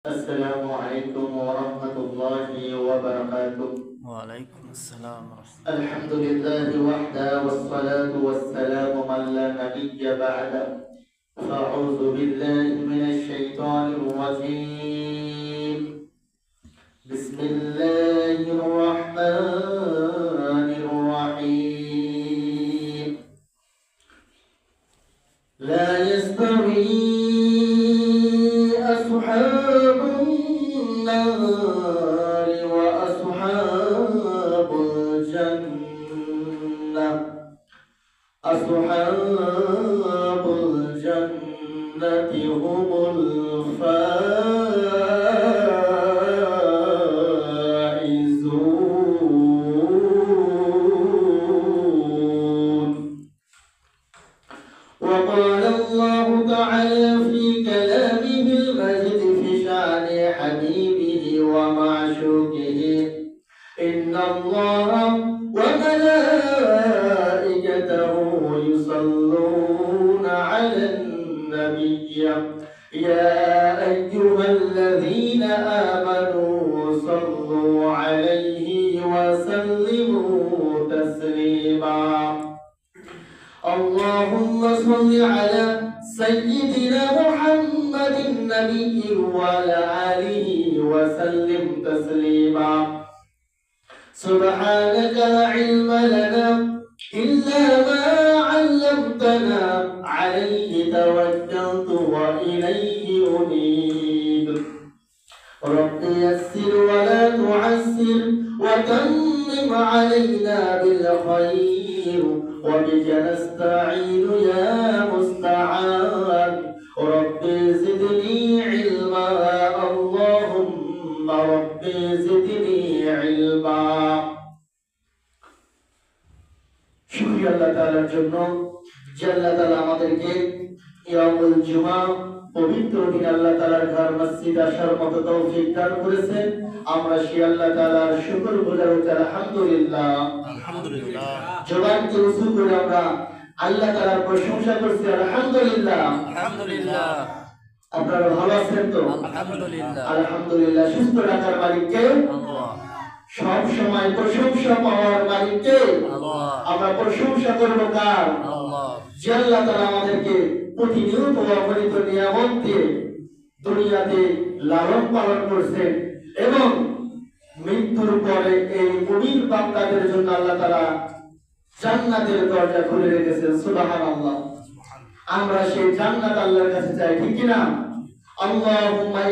السلام عليكم ورحمة الله وبركاته. وعليكم السلام ورحمة الله. الحمد لله وحده والصلاة والسلام من لا نبي بعده. فأعوذ بالله من الشيطان الرجيم. بسم الله الرحمن الرحيم. لا يستوي أصحاب النار وأصحاب الجنة. أصحاب الجنة هم الفائزون. وقال الله تعالى في كلامه المجيد في شأن حبيبه ومعشوقه: إن الله وملائكته يصلون على النبي يا أيها الذين آمنوا صلوا عليه وسلموا تسليما. اللهم صل على سيدنا محمد النبي وعلى آله وسلم تسليما. سبحانك لا علم لنا إلا ما علمتنا، عليه توكلت وإليه أنيب. رب يسر ولا تعسر وتمم علينا بالخير، وبك نستعين يا مستعان. رب زدني علما، اللهم رب زدني علما। শুকরিয়া আল্লাহ তাআলার জন্য যে আল্লাহ তাআলা আমাদেরকে ইয়াউমুল জুমআ পবিত্র দিন আল্লাহ তাআলার ঘর মসজিদ আসার মতো তৌফিক দান করেছেন। আমরা সেই আল্লাহ তাআলার শুকর গুজার হতে আলহামদুলিল্লাহ। আলহামদুলিল্লাহ। জবানকে উঁচু করে আমরা আল্লাহ তাআলার প্রশংসা করছি আলহামদুলিল্লাহ। আলহামদুলিল্লাহ। আপনারা ভালো আছেন তো? আলহামদুলিল্লাহ। আলহামদুলিল্লাহ। সুস্থ রাখার মালিক কে? আল্লাহ। সব সময় প্রশংসা পাওয়ার মালিক কে? আল্লাহ। আমরা প্রশংসা করব কার? আল্লাহ। যে আল্লাহ তাআলা আমাদেরকে প্রতিনিয়ত অগণিত নিয়ামত দিয়ে দুনিয়াতে লালন পালন করছেন এবং মৃত্যুর পরে এই মুমিন বান্দাদের জন্য আল্লাহ তাআলা জান্নাতের দরজা খুলে রেখেছেন। সুবহানাল্লাহ। আমরা সেই জান্নাত আল্লাহর কাছে চাই, ঠিক কি না? আল্লাহুম্মা